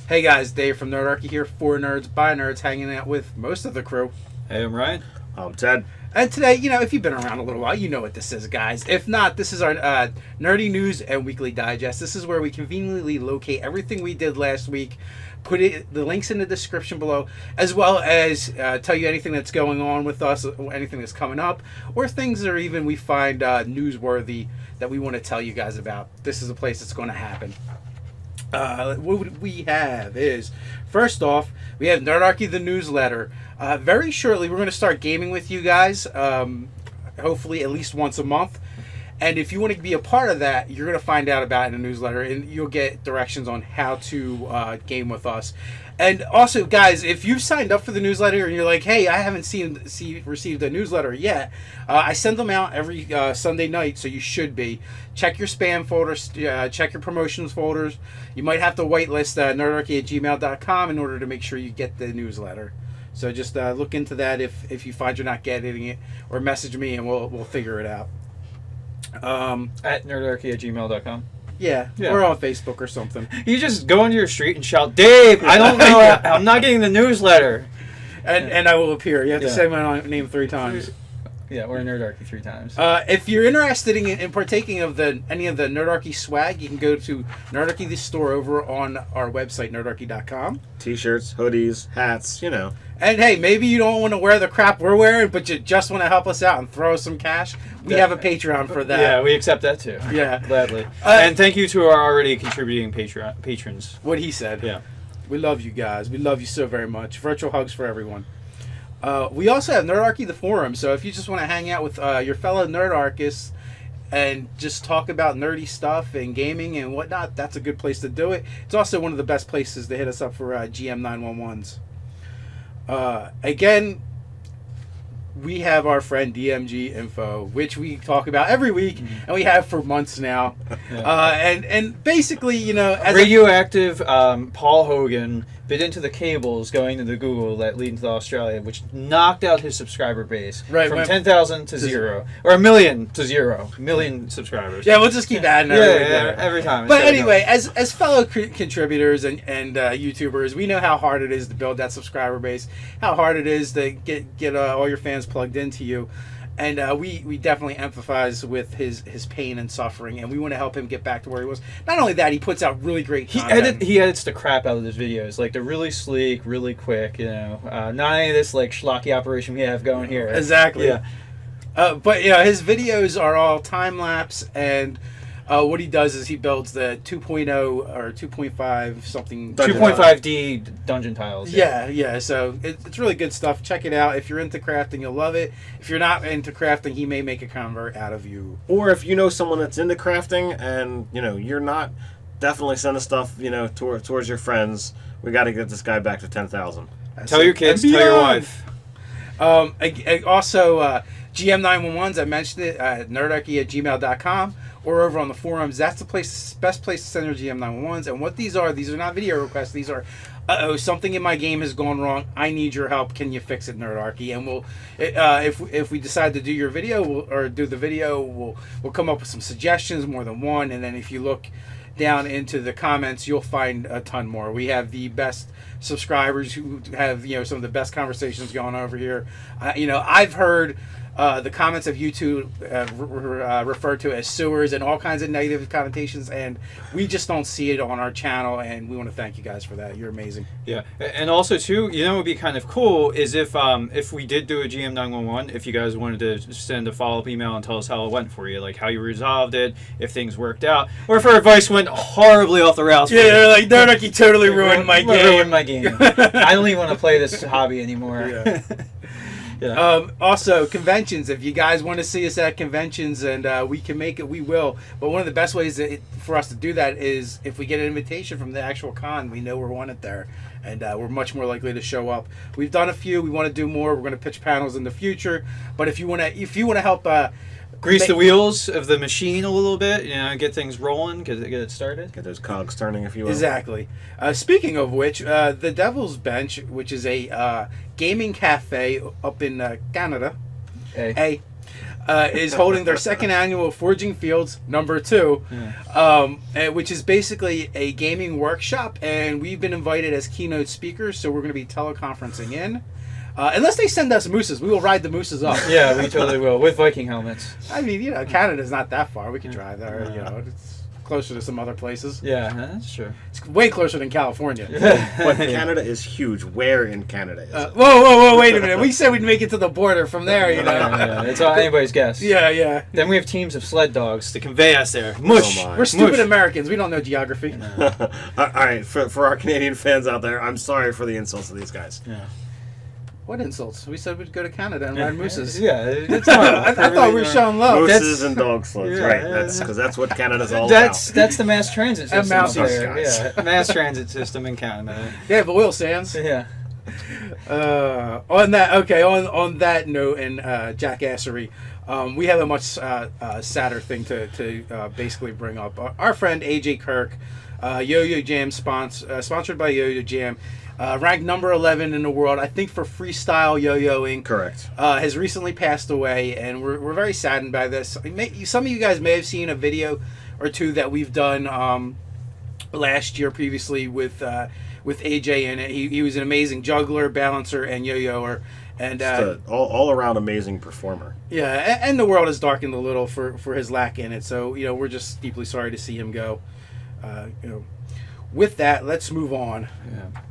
Hey guys, Dave from Nerdarchy here, for nerds, by nerds, hanging out with most of the crew. Hey, I'm Ryan. I'm Ted. And today, if you've been around a little while, you know what this is, guys. If not, this is our nerdy news and weekly digest. This is where we conveniently locate everything we did last week, put the links in the description below, as well as tell you anything that's going on with us, anything that's coming up, or things that are even we find newsworthy that we want to tell you guys about. This is a place that's going to happen. What we have is, first off, we have Nerdarchy the newsletter. Very shortly, we're going to start gaming with you guys, hopefully at least once a month. And if you want to be a part of that, you're going to find out about it in the newsletter, and you'll get directions on how to game with us. And also, guys, if you've signed up for the newsletter and you're like, hey, I haven't received a newsletter yet, I send them out every Sunday night, so you should be. Check your spam folders, check your promotions folders. You might have to whitelist nerdarchy@gmail.com in order to make sure you get the newsletter. So just look into that if you find you're not getting it, or message me and we'll figure it out. At nerdarchy@gmail.com. Yeah, or on Facebook or something. You just go into your street and shout, Dave, I don't know, I'm not getting the newsletter. And I will appear. You have to say my name 3 times. Yeah, or Nerdarchy 3 times. If you're interested in partaking of any of the Nerdarchy swag, you can go to Nerdarchy the store over on our website, nerdarchy.com. T-shirts, hoodies, hats, And hey, maybe you don't want to wear the crap we're wearing, but you just want to help us out and throw us some cash. We have a Patreon for that. Yeah, we accept that too. Yeah. Gladly. And thank you to our already contributing patrons. What he said. Yeah. We love you guys. We love you so very much. Virtual hugs for everyone. We also have Nerdarchy the forum, so if you just want to hang out with your fellow Nerdarchists and just talk about nerdy stuff and gaming and whatnot, that's a good place to do it. It's also one of the best places to hit us up for GM 911s. Again, we have our friend DMG Info, which we talk about every week, and we have for months now. Yeah. And basically, as radioactive Paul Hogan bit into the cables going to the Google that lead into Australia, which knocked out his subscriber base from 10,000 to 0, or 1 million to 0. 1 million subscribers. Yeah, we'll just keep adding every time. But anyway, as fellow contributors and YouTubers, we know how hard it is to build that subscriber base, how hard it is to get all your fans plugged into you. And we definitely empathize with his pain and suffering, and we want to help him get back to where he was. Not only that, he puts out really great content. He edits the crap out of his videos. Like, they're really sleek, really quick, Not any of this, like, schlocky operation we have going here. Exactly. Yeah. But, his videos are all time-lapse, and what he does is he builds the 2.0 or 2.5 something... 2.5D dungeon tiles. Yeah. So it's really good stuff. Check it out. If you're into crafting, you'll love it. If you're not into crafting, he may make a convert out of you. Or if you know someone that's into crafting and, you're not, definitely send the stuff, towards your friends. We got to get this guy back to 10,000. Tell your kids, tell your wife. Also, GM 911s, I mentioned it, nerdarchy@gmail.com. or over on the forums. That's the best place to send your GM 911s. And what these are not video requests. These are, something in my game has gone wrong. I need your help. Can you fix it, Nerdarchy? And we'll, if we decide to do your video or do the video, we'll come up with some suggestions, more than one. And then if you look down into the comments, you'll find a ton more. We have the best subscribers who have some of the best conversations going over here. I've heard the comments of YouTube referred to as sewers and all kinds of negative connotations, and we just don't see it on our channel, and we want to thank you guys for that. You're amazing. Yeah, and also too, what would be kind of cool is if we did do a GM 911, if you guys wanted to send a follow-up email and tell us how it went for you, like how you resolved it, if things worked out, or if our advice went horribly off the rails. Yeah, like Nerdarchy totally ruined my game. Ruined my game. I don't even want to play this hobby anymore. Yeah. Yeah. Also, conventions. If you guys want to see us at conventions and we can make it, we will. But one of the best ways for us to do that is if we get an invitation from the actual con, we know we're wanted there, and we're much more likely to show up. We've done a few. We want to do more. We're going to pitch panels in the future. But if you want to help. Grease the wheels of the machine a little bit, get things rolling, get it started. Get those cogs turning, if you will. Exactly. Speaking of which, the Devil's Bench, which is a gaming cafe up in Canada, is holding their second annual Forging Fields #2, which is basically a gaming workshop, and we've been invited as keynote speakers, so we're going to be teleconferencing in. Unless they send us mooses, we will ride the mooses up. Yeah, we totally will, with Viking helmets. I mean, Canada's not that far. We can drive there, it's closer to some other places. Yeah, that's true. It's way closer than California. But Canada is huge. Where in Canada is it? Whoa, wait a minute. We said we'd make it to the border from there, Yeah, it's all anybody's guess. Yeah. Then we have teams of sled dogs to convey us there. Mush! Oh my. We're stupid Mush. Americans. We don't know geography. All right, for our Canadian fans out there, I'm sorry for the insults of these guys. Yeah. What insults? We said we'd go to Canada and ride mooses. Yeah, it's normal. I thought we were showing love. Mooses and dog sleds, yeah, right? yeah. That's because that's what Canada's all That's about. the mass transit system. mountains, up there. guys. Yeah, mass transit system in Canada. They have oil sands. Yeah. On that note and jackassery, we have a much sadder thing to basically bring up. Our friend AJ Kirk, Yo-Yo Jam sponsored by Yo-Yo Jam, ranked number 11 in the world, I think, for freestyle yo-yoing. Correct. Has recently passed away, and we're very saddened by this. Some of you guys may have seen a video or two that we've done last year previously with AJ in it. He was an amazing juggler, balancer, and yo-yoer. And all around amazing performer. yeah, and the world has darkened a little for his lack in it. So we're just deeply sorry to see him go. With that, let's move on. Yeah.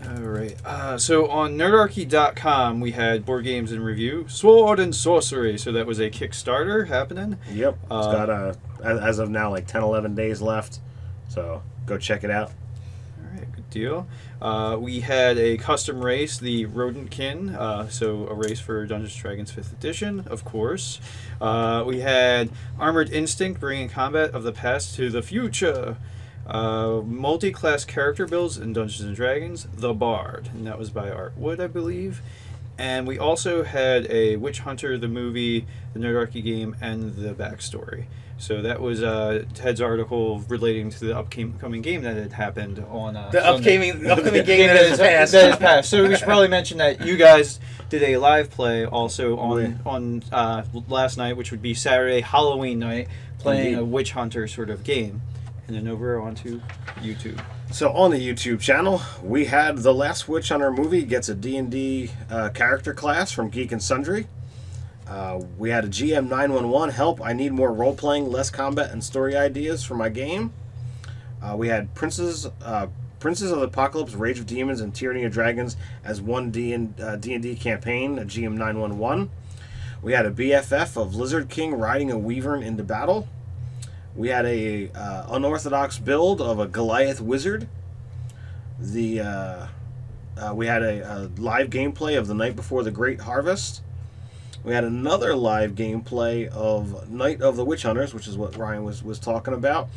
All right. So on Nerdarchy.com, we had board games in review. Sword and Sorcery. So that was a Kickstarter happening. Yep. It's got as of now like 10, 11 days left. So go check it out. All right. Good deal. We had a custom race, the Rodent-kin. So a race for Dungeons & Dragons 5th edition, of course. We had Armored Instinct, bringing combat of the past to the future. Multi-class character builds in Dungeons & Dragons, The Bard, and that was by Art Wood, I believe. And we also had a Witch Hunter, the movie, the Nerdarchy game, and the backstory. So that was Ted's article relating to the upcoming game that had happened on The Sunday. upcoming game that is passed. That is passed. So we should probably mention that you guys did a live play also on last night, which would be Saturday, Halloween night, playing a Witch Hunter sort of game. And then over onto YouTube. So on the YouTube channel, we had The Last Witch Hunter movie gets a D&D character class from Geek and Sundry. We had a GM 911 help. I need more role-playing, less combat, and story ideas for my game. We had Princes of the Apocalypse, Rage of Demons, and Tyranny of Dragons as one D&D campaign, a GM 911. We had a BFF of Lizard-King riding a Wyvern into battle. We had a Unorthodox build of a Goliath wizard. We had a live gameplay of The Night Before the Great Harvest. We had another live gameplay of Night of the Witch Hunters, which is what Ryan was talking about.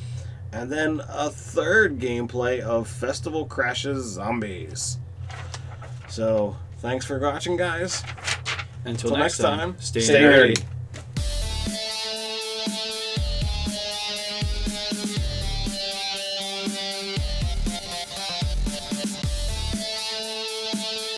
And then a third gameplay of Festival Crashes Zombies. So, thanks for watching, guys. Until next time, stay nerdy. nerdy.